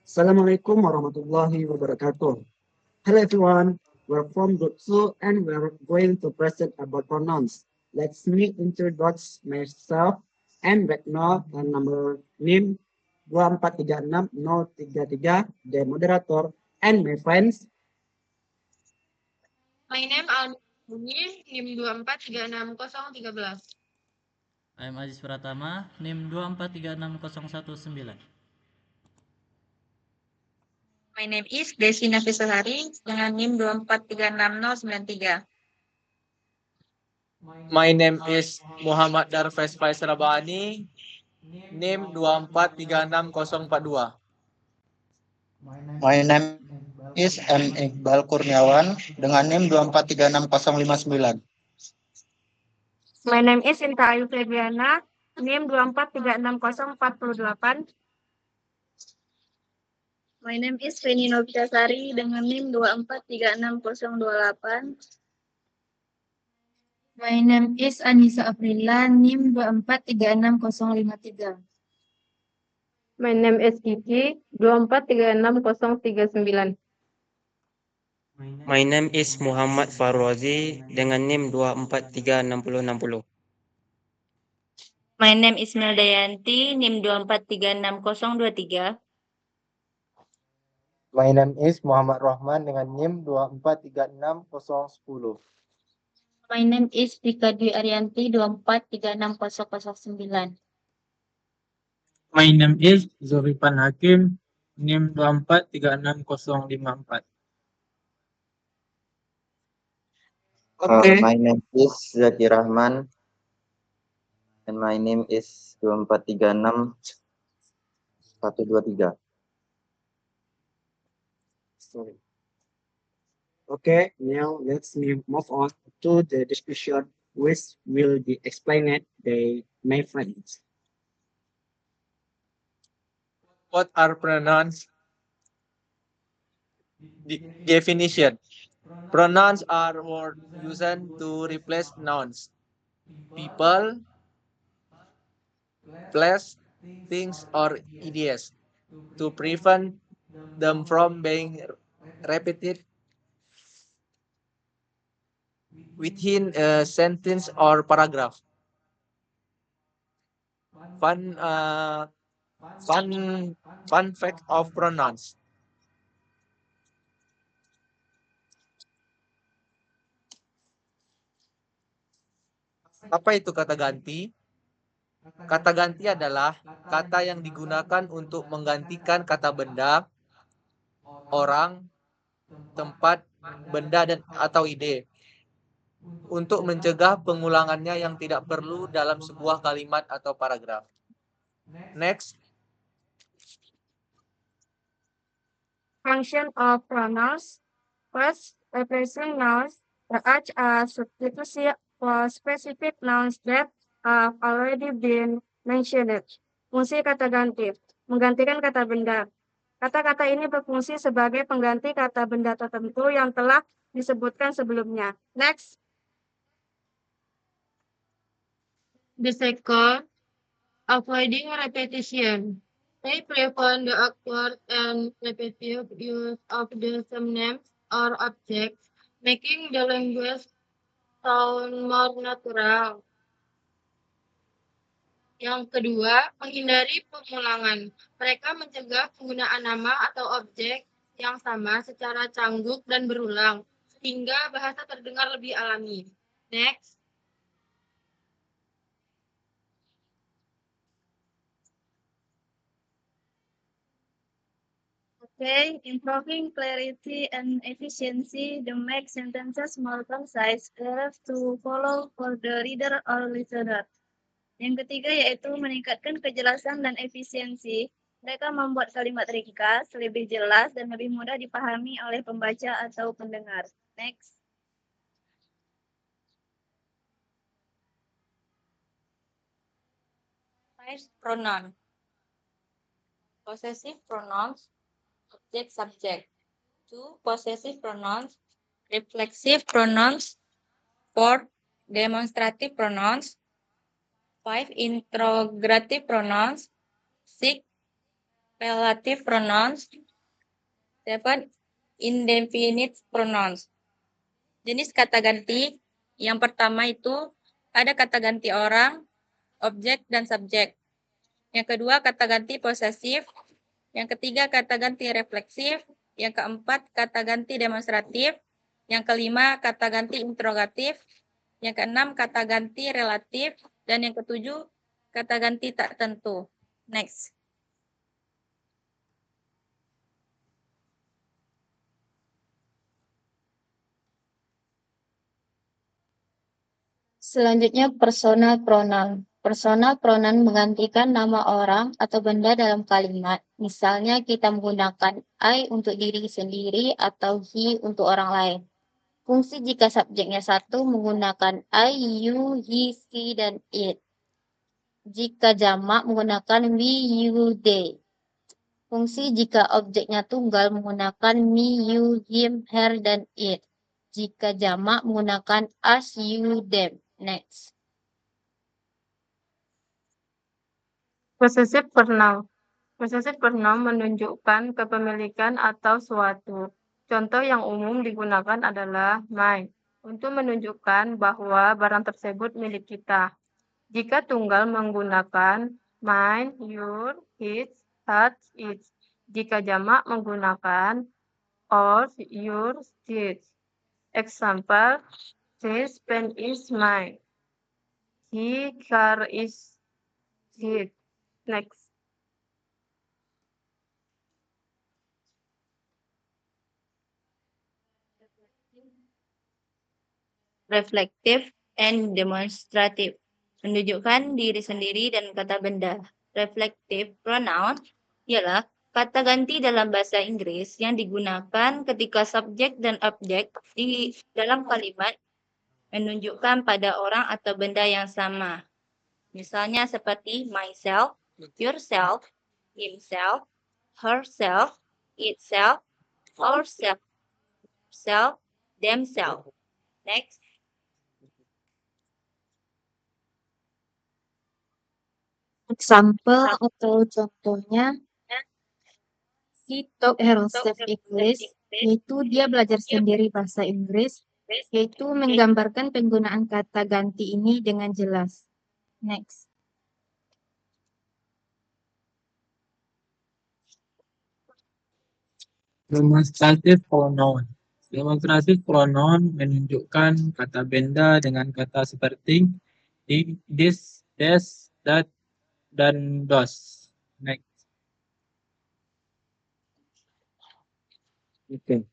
Assalamualaikum warahmatullahi wabarakatuh. Hello everyone, we're from Group 2 and we're going to present about pronouns. Let's me introduce myself and Retno and number NIM 2436033, the moderator, and my friends. My name Almuni, NIM 2436013. I'm Aziz Pratama, NIM 2436019. My name is Desi Nafisahari dengan NIM 2436093. My name is Muhammad Darfes Faisal Rabani, NIM 2436042. My name is M. Iqbal Kurniawan dengan NIM 2436059. My name is Inta Ayu Febriana, NIM 2436048. My name is Feni Novitasari dengan NIM 2436028. My name is Anissa Aprila, NIM 2436053. My name is Kiki, 2436039. My name is Muhammad Farwazi dengan NIM 2436060. My name is Meldayanti, NIM 2436023. My name is Muhammad Rahman dengan NIM 2436010. My name is Rika Dwi Arianti, 2436009. My name is Zurifan Hakim, NIM 2436054. My name is Zaki Rahman and my name is 2436123. Sorry. Okay, now let's move on to the discussion which will be explained by my friends. What are pronouns? Definition. Pronouns are words used to replace nouns. People, place, things, or ideas to prevent them from being repeated within a sentence or paragraph. Fun fact of pronouns. Apa itu kata ganti? Kata ganti adalah kata yang digunakan untuk menggantikan kata benda, orang, tempat, benda, dan atau ide untuk mencegah pengulangannya yang tidak perlu dalam sebuah kalimat atau paragraf. Next. Function of pronouns. First, replacing nouns such as substitution for specific nouns that have already been mentioned. Fungsi kata ganti, menggantikan kata benda. Kata-kata ini berfungsi sebagai pengganti kata benda tertentu yang telah disebutkan sebelumnya. Next. The second, avoiding repetition. They prevent the awkward and repetitive use of the same names or objects, making the language sound more natural. Yang kedua, menghindari pengulangan. Mereka mencegah penggunaan nama atau objek yang sama secara canggung dan berulang, sehingga bahasa terdengar lebih alami. Next. Okay, improving clarity and efficiency to make sentences more concise, clear to follow for the reader or listener. Yang ketiga yaitu meningkatkan kejelasan dan efisiensi. Mereka membuat kalimat ringkas, lebih jelas, dan lebih mudah dipahami oleh pembaca atau pendengar. Next. First, pronoun. Possessive pronouns, object, subject. 2. Possessive pronouns, reflexive pronouns. 4. Demonstrative pronouns. 5. Interrogative pronouns. 6. Relative pronouns. 7. Indefinite pronouns. Jenis kata ganti. Yang pertama itu ada kata ganti orang, objek, dan subjek. Yang kedua kata ganti posesif. Yang ketiga kata ganti refleksif. Yang keempat kata ganti demonstratif. Yang kelima kata ganti interrogatif. Yang keenam kata ganti relatif. Dan yang ketujuh kata ganti tak tentu. Next. Selanjutnya personal pronoun. Personal pronoun menggantikan nama orang atau benda dalam kalimat. Misalnya kita menggunakan I untuk diri sendiri atau he untuk orang lain. Fungsi jika subjeknya satu menggunakan I, you, he, she, dan it. Jika jamak menggunakan we, you, they. Fungsi jika objeknya tunggal menggunakan me, you, him, her, dan it. Jika jamak menggunakan us, you, them. Next. Possessive pronoun. Possessive pronoun menunjukkan kepemilikan atau suatu. Contoh yang umum digunakan adalah mine, untuk menunjukkan bahwa barang tersebut milik kita. Jika tunggal menggunakan mine, your, his, hers, its. Jika jamak menggunakan ours, yours, his. Example, this pen is mine. He car is his. Next. Reflective and demonstrative. Menunjukkan diri sendiri dan kata benda. Reflective pronoun ialah kata ganti dalam bahasa Inggris yang digunakan ketika subjek dan objek di dalam kalimat menunjukkan pada orang atau benda yang sama. Misalnya seperti myself, yourself, himself, herself, itself, ourself, self, themselves. Next. Example atau contohnya, he taught herself English, yaitu dia belajar sendiri bahasa Inggris, yaitu menggambarkan penggunaan kata ganti ini dengan jelas. Next. Demonstrative pronoun. Demonstrative pronoun menunjukkan kata benda dengan kata seperti this, that, dan those. Next. Oke.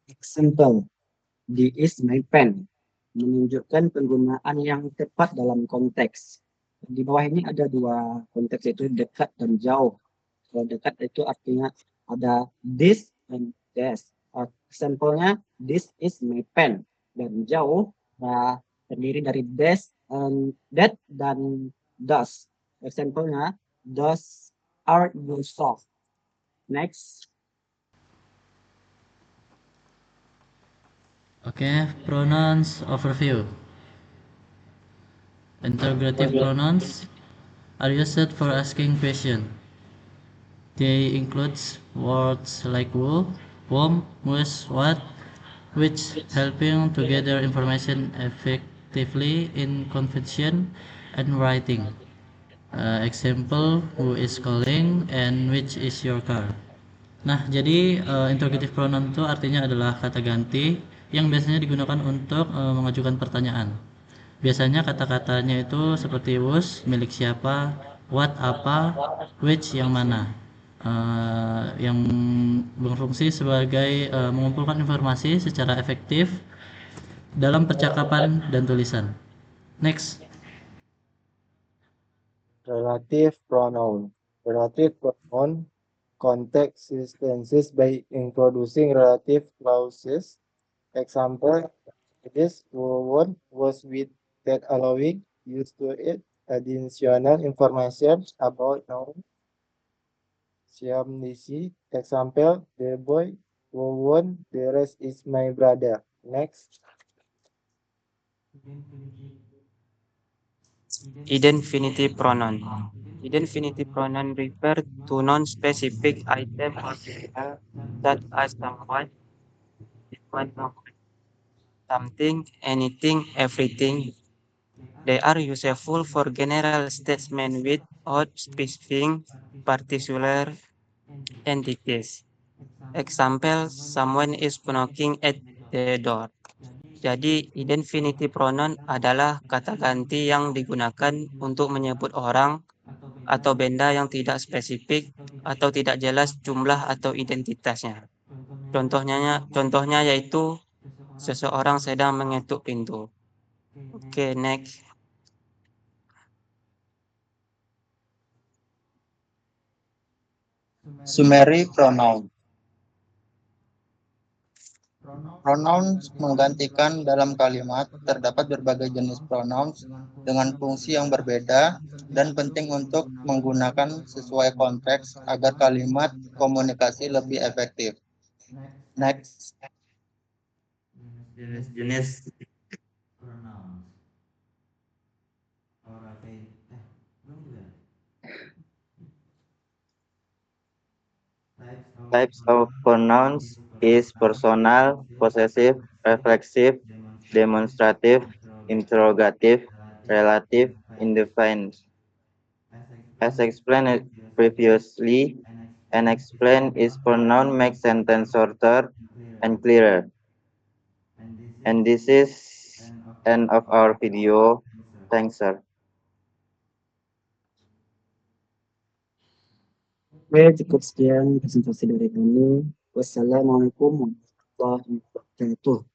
Example. This is my pen. Menunjukkan penggunaan yang tepat dalam konteks. Di bawah ini ada dua konteks, yaitu dekat dan jauh. Kalau dekat itu artinya ada this and that. Example-nya, this is my pen. Dan jauh terdiri dari this and that dan those. Example-nya, those are your socks. Next. Okay, pronouns overview. Interrogative pronouns are used for asking questions. They include words like who, whom, which, what, which, helping to gather information effectively in conversation and writing. Example, who is calling and which is your car. Nah, jadi interrogative pronoun itu artinya adalah kata ganti yang biasanya digunakan untuk mengajukan pertanyaan. Biasanya kata-katanya itu seperti whose, milik siapa, what, apa, which, yang mana. Yang berfungsi sebagai mengumpulkan informasi secara efektif dalam percakapan dan tulisan. Next. Relative pronoun. Relative pronoun context sentences by introducing relative clauses. Example, this word was with that allowing use to it additional information about noun. Siamnisi. Example, the boy who won the race is my brother. Next. Indefinite pronoun. Indefinite pronoun refer to non-specific item or data such as someone, something, anything, everything. They are useful for general statements without specifying particular entities. Example, someone is knocking at the door. Jadi, indefinite pronoun adalah kata ganti yang digunakan untuk menyebut orang atau benda yang tidak spesifik atau tidak jelas jumlah atau identitasnya. Contohnya yaitu seseorang sedang mengetuk pintu. Oke, next. Summary pronoun. Pronouns menggantikan dalam kalimat. Terdapat berbagai jenis pronouns dengan fungsi yang berbeda dan penting untuk menggunakan sesuai konteks agar kalimat komunikasi lebih efektif. Next. Jenis types of pronouns is personal, possessive, reflexive, demonstrative, interrogative, relative, indefinite. As explained previously, an explain is pronoun makes sentence shorter and clearer. And this is end of our video. Thanks, sir. Oke, cukup sekian presentasi dari kami. Wassalamualaikum warahmatullahi wabarakatuh.